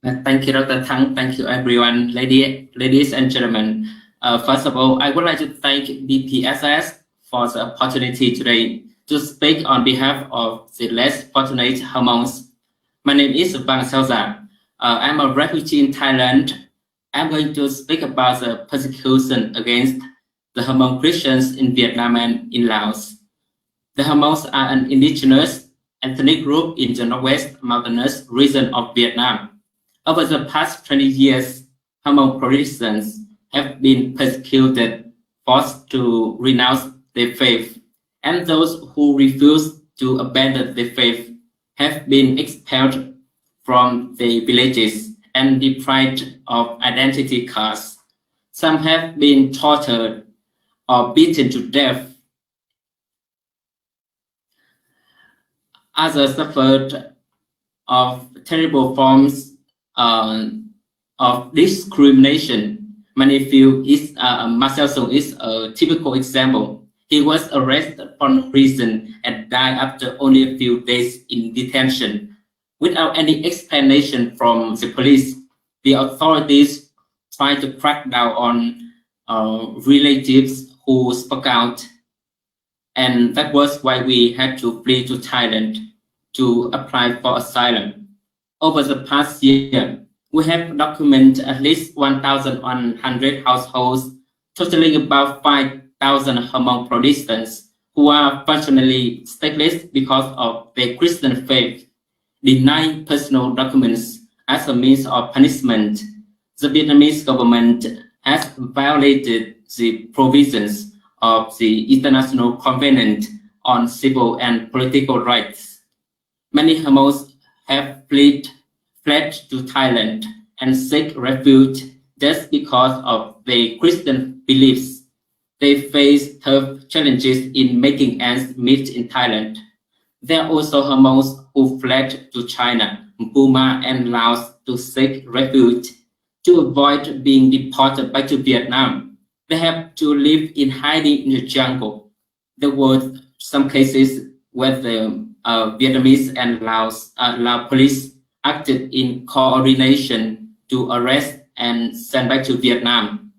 Thank you, Dr. Thang. Thank you, everyone, ladies and gentlemen. First of all, I would like to thank BPSS for the opportunity today to speak on behalf of the less fortunate Hmongs. My name is Bang Saoza. I'm a refugee in Thailand. I'm going to speak about the persecution against the Hmong Christians in Vietnam and in Laos. The Hmongs are an indigenous ethnic group in the northwest mountainous region of Vietnam. Over the past 20 years, Hmong Christians have been persecuted, forced to renounce their faith, and those who refuse to abandon their faith have been expelled from their villages and deprived of identity cards. Some have been tortured or beaten to death. Others suffered of terrible forms of discrimination. Many feel Marcel Song is a typical example. He was arrested for no reason and died after only a few days in detention. Without any explanation from the police, the authorities tried to crack down on relatives who spoke out. And that was why we had to flee to Thailand to apply for asylum. Over the past year, we have documented at least 1,100 households, totaling about 5,000 Hmong Protestants who are functionally stateless because of their Christian faith, denying personal documents as a means of punishment. The Vietnamese government has violated the provisions of the International Covenant on Civil and Political Rights. Many Hmongs have fled to Thailand and seek refuge just because of their Christian beliefs. They face tough challenges in making ends meet in Thailand. There are also Hmongs who fled to China, Burma, and Laos to seek refuge. To avoid being deported back to Vietnam, they have to live in hiding in the jungle. There were some cases where the Vietnamese and Laos police acted in coordination to arrest and send back to Vietnam.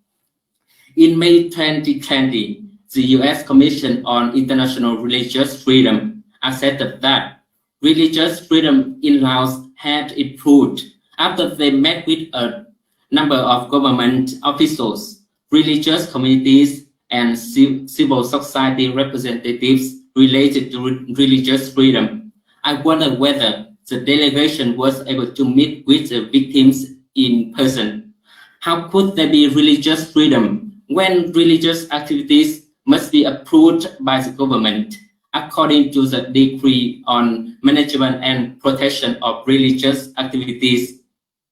In May 2020, the U.S. Commission on International Religious Freedom accepted that religious freedom in Laos had improved after they met with a number of government officials, religious communities, and civil society representatives related to religious freedom. I wonder whether the delegation was able to meet with the victims in person. How could there be religious freedom when religious activities must be approved by the government, according to the Decree on Management and Protection of Religious Activities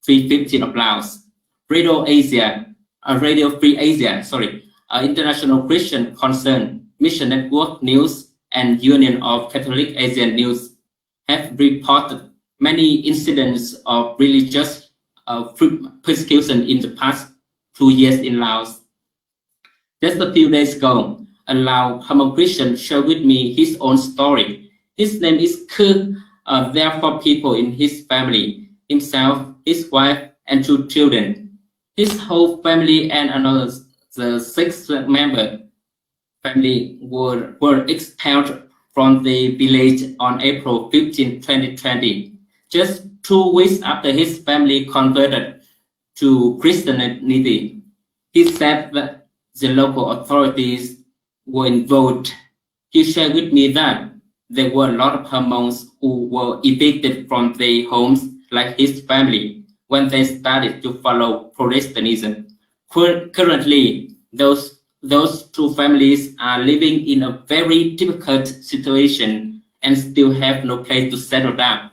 315 of Laos? Radio Free Asia, International Christian Concern, Mission Network News, and Union of Catholic Asian News have reported many incidents of religious persecution in the past 2 years in Laos. Just a few days ago, a Lao Hmong Christian shared with me his own story. His name is Khư. There are 4 people in his family, himself, his wife, and 2 children. His whole family and another the 6th member family were expelled from the village on April 15, 2020, just 2 weeks after his family converted to Christianity. He said that the local authorities were involved. He shared with me that there were a lot of Hmongs who were evicted from their homes, like his family, when they started to follow Protestantism. Currently, those 2 families are living in a very difficult situation and still have no place to settle down.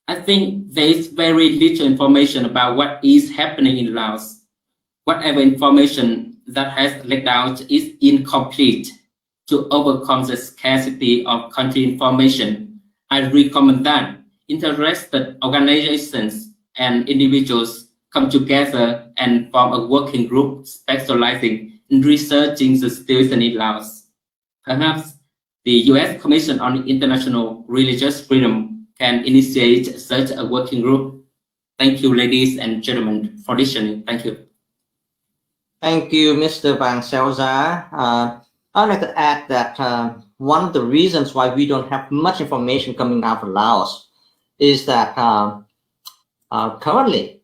I think there is very little information about what is happening in Laos. Whatever information that has leaked out is incomplete. To overcome the scarcity of country information, I recommend that interested organizations and individuals come together and form a working group specializing in researching the situation in Laos. Perhaps the U.S. Commission on International Religious Freedom can initiate such a working group. Thank you, ladies and gentlemen, for listening. Thank you. Thank you, Mr. Vang Xiaozha. I'd like to add that one of the reasons why we don't have much information coming out of Laos is that currently